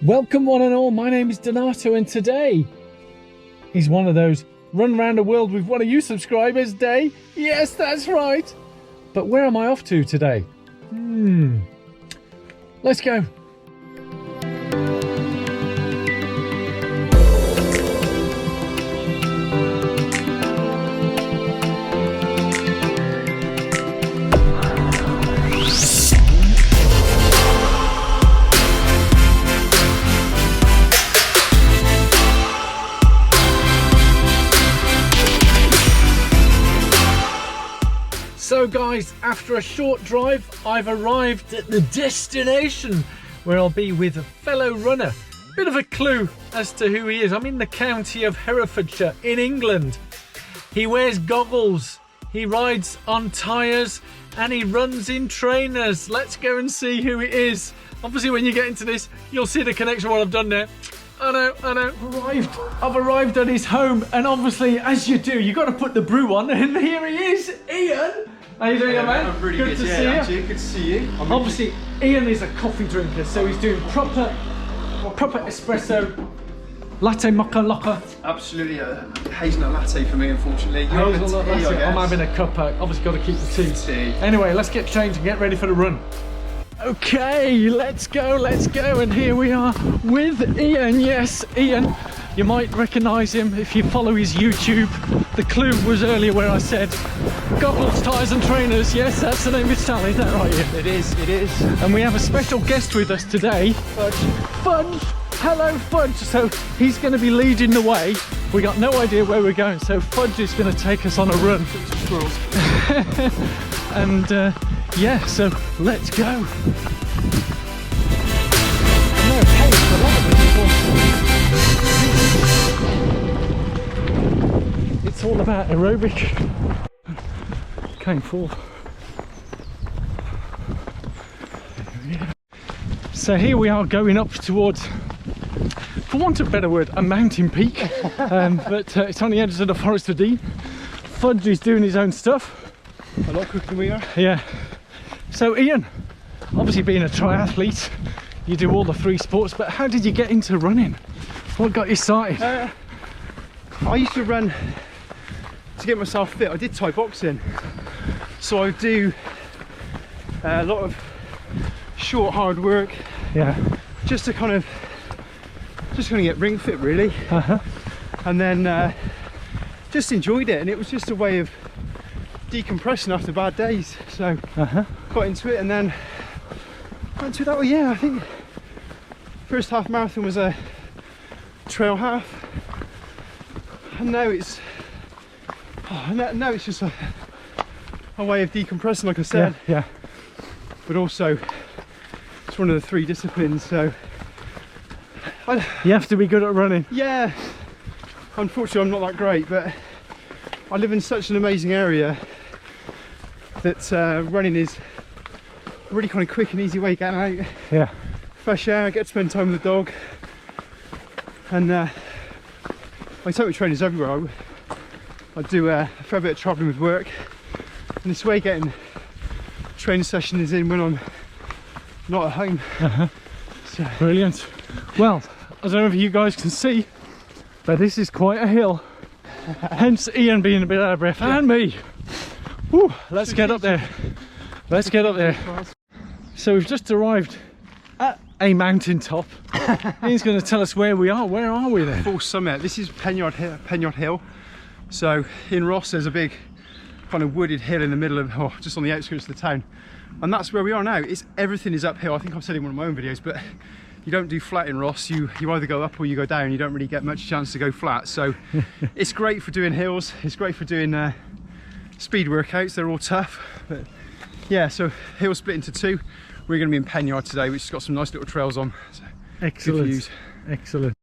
Welcome one and all, my name is Donato and today is one of those run around the world with one of you subscribers day. Yes, that's right. But where am I off to today? Let's go. So guys, after a short drive, I've arrived at the destination where I'll be with a fellow runner. Bit of a clue as to who he is. I'm in the county of Herefordshire in England. He wears goggles, he rides on tyres and he runs in trainers. Let's go and see who it is. Obviously when you get into this, you'll see the connection what I've done there. I know. I've arrived at his home and obviously as you do, you've got to put the brew on and here he is, Ian. How you doing, man? I'm pretty good to see you. Actually, good to see you. Obviously, Ian is a coffee drinker, so he's doing proper espresso, latte mocha locker. Absolutely a hazelnut latte for me, unfortunately. Hazelnut latte. I'm having a cup out. Obviously, got to keep the tea. Anyway, let's get changed and get ready for the run. Okay, let's go. And here we are with Ian. Yes, Ian. You might recognise him if you follow his YouTube. The clue was earlier where I said goggles, tyres and trainers. Yes, that's the name of his channel, is that right, Ian? It is. And we have a special guest with us today. Fudge. Hello, Fudge. So he's going to be leading the way. We got no idea where we're going, so Fudge is going to take us on a run. And yeah, so let's go. It's all about aerobic. Can't fall. So here we are going up towards, for want of a better word, a mountain peak. But it's on the edge of the Forest of Dean. Fudge is doing his own stuff. A lot quicker than we are. Yeah. So Ian, obviously being a triathlete, you do all the three sports, but how did you get into running? What got you started? I used to run to get myself fit. I did Thai boxing, so I do a lot of short hard work, just to kind of get ring fit really. And then just enjoyed it, and it was just a way of decompressing after bad days, so got into it and then went to that way. I think first half marathon was a trail half, and now it's just a way of decompressing, like I said. Yeah. But also it's one of the three disciplines, so you have to be good at running. Yeah, unfortunately I'm not that great, but I live in such an amazing area that running is a really kind of quick and easy way of getting out. Yeah. Fresh air, I get to spend time with the dog, and I take my trainers everywhere. I do a fair bit of travelling with work, and this way getting training sessions in when I'm not at home. So. Brilliant. Well, I don't know if you guys can see, but this is quite a hill. Hence Ian being a bit out of breath, and me. Woo, let's get up there. So we've just arrived at a mountain top. Ian's going to tell us where we are. Where are we then? Full summit. This is Penn Yan Hill. So in Ross there's a big kind of wooded hill in the middle of, just on the outskirts of the town, and that's where we are now. Everything is uphill. I think I've said in one of my own videos, but you don't do flat in Ross. You either go up or you go down. You don't really get much chance to go flat. So it's great for doing hills. It's great for doing speed workouts. They're all tough, but yeah. So hill split into two. We're going to be in Penn Yan today, which has got some nice little trails on. So excellent. Good views. Excellent.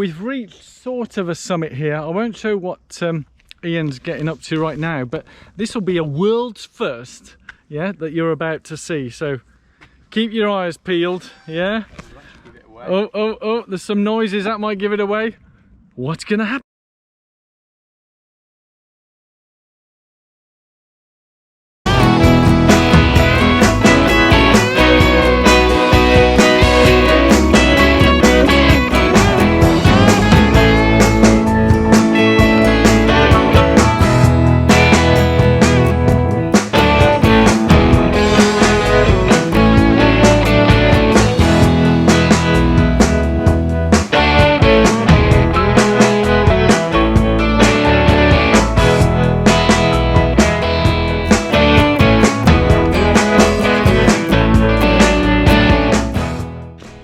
we've reached sort of a summit here. I won't show what Ian's getting up to right now, but this will be a world's first, yeah, that you're about to see. So keep your eyes peeled, yeah. Oh, there's some noises that might give it away. What's gonna happen?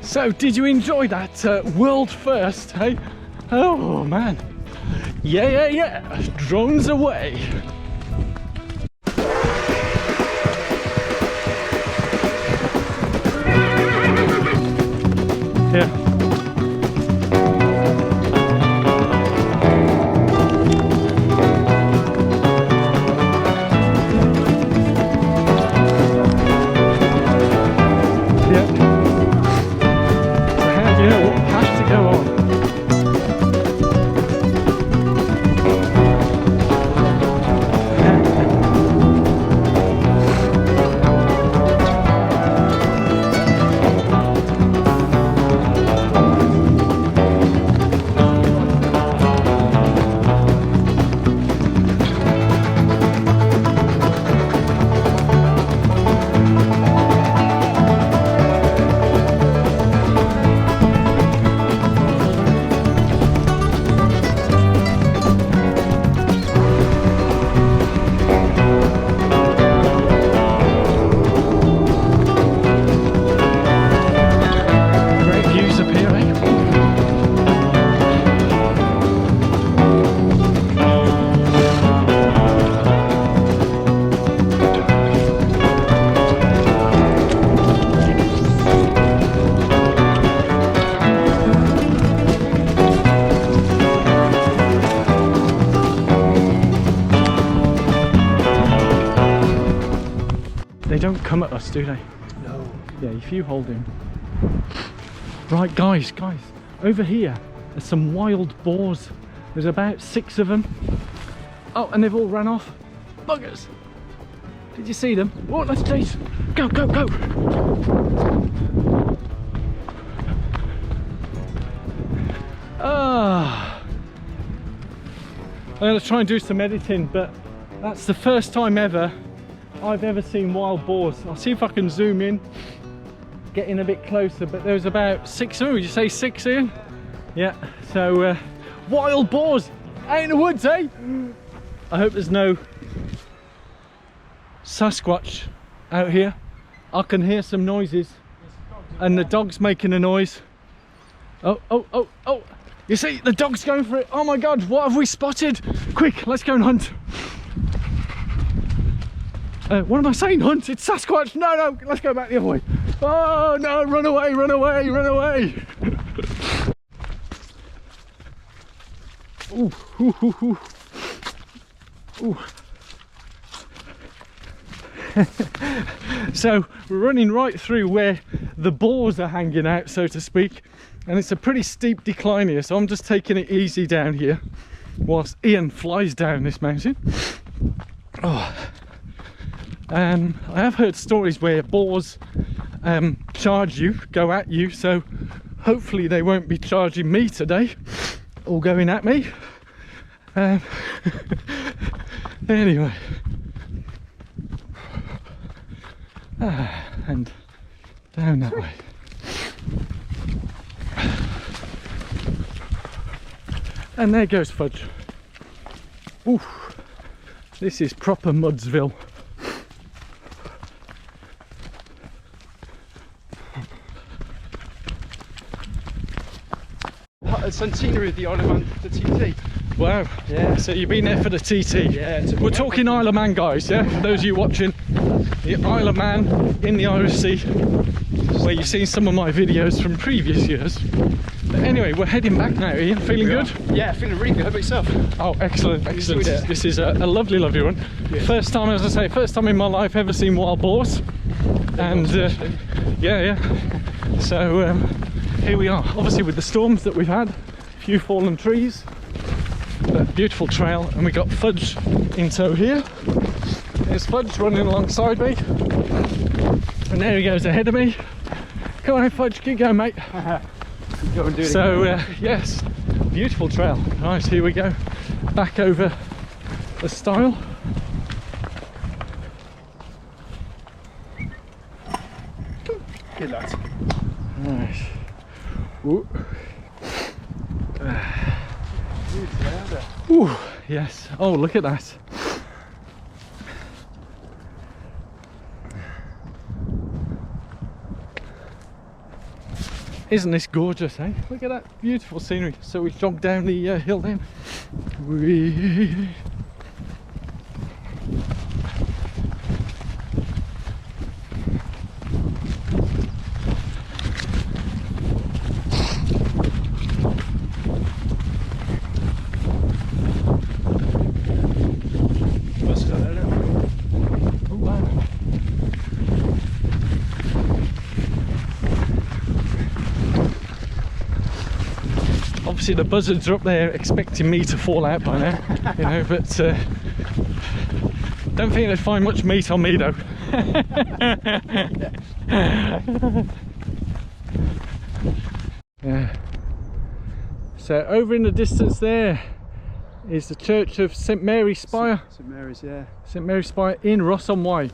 So, did you enjoy that world first, hey? Oh man, yeah, drones away. Yeah. They don't come at us, do they? No. Yeah, if you hold him. Right, guys, over here there's some wild boars. There's about 6 of them. Oh, and they've all run off. Buggers! Did you see them? Oh, let's chase. Go! I'm going to try and do some editing, but that's the first time ever I've ever seen wild boars. I'll see if I can zoom in, get in a bit closer, but there's about 6 of them. Would you say 6, Ian? Yeah, so wild boars out in the woods, eh? I hope there's no Sasquatch out here. I can hear some noises and the dog's making a noise. Oh, you see, the dog's going for it. Oh my God, what have we spotted? Quick, let's go and hunt. What am I saying? Hunt? It's Sasquatch. No, let's go back the other way. Oh no, run away. Ooh. So we're running right through where the boars are hanging out, so to speak, and it's a pretty steep decline here, so I'm just taking it easy down here whilst Ian flies down this mountain. I have heard stories where boars charge you, go at you, so hopefully they won't be charging me today or going at me. Anyway, and down that way. And there goes Fudge. Ooh, this is proper Mudsville. Centenary of the Isle of Man, the TT. Wow, yeah, so you've been there for the TT. Yeah, we're talking Isle of Man, guys, yeah, for those of you watching. The Isle of Man in the Irish Sea, where you've seen some of my videos from previous years. But anyway, we're heading back now. Are you feeling good? Yeah, feeling really good. How about yourself? Oh, excellent, excellent. Enjoyed it. This is a lovely, lovely run. Yeah. First time, as I say, first time in my life ever seen wild boars. And yeah. So here we are, obviously with the storms that we've had, a few fallen trees, but beautiful trail, and we got Fudge in tow here. There's Fudge running alongside me, and there he goes ahead of me. Come on, Fudge, keep going, mate. Go and do it So yes, beautiful trail. Right, here we go, back over the stile. Good lad. Nice. Ooh. Ooh, yes. Oh, look at that. Isn't this gorgeous, eh? Look at that beautiful scenery. So we jogged down the hill then. Whee. Obviously the buzzards are up there expecting me to fall out by now, you know, but don't think they'd find much meat on me though. Yeah. So over in the distance there is the church of St Mary's Spire. St Mary's, yeah. St Mary's Spire in Rossonwye.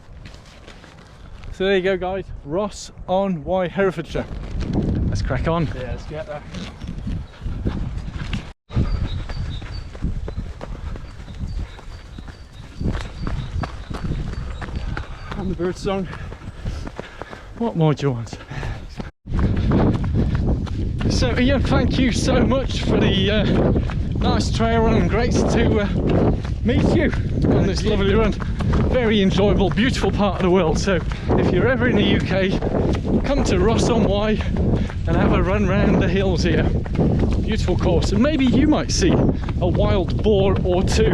So there you go, guys, Rossonwye, Herefordshire. Let's crack on. Yeah, let's get there. And the bird song. What more do you want? So Ian, thank you so much for the nice trail run, and great to meet you on this lovely run. Very enjoyable, beautiful part of the world. So if you're ever in the UK, come to Rossonwye and have a run round the hills here. Beautiful course, and maybe you might see a wild boar or two.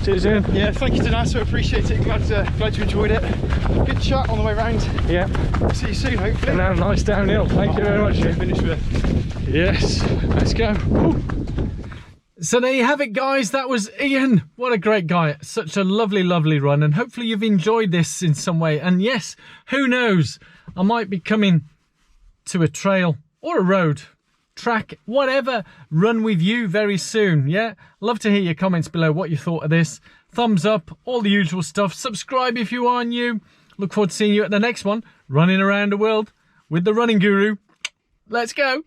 Cheers, Ian. Yeah, thank you, Donato. Appreciate it. Glad you enjoyed it. Good chat on the way round. Yeah. See you soon, hopefully. And now nice downhill. Thank you very much. Finish with. Yes, let's go. Woo. So there you have it, guys. That was Ian. What a great guy. Such a lovely, lovely run. And hopefully you've enjoyed this in some way. And yes, who knows? I might be coming to a trail or a road, track, whatever, run with you very soon. Yeah, love to hear your comments below, what you thought of this. Thumbs up, all the usual stuff. Subscribe if you are new. Look forward to seeing you at the next one, running around the world with the running guru. Let's go.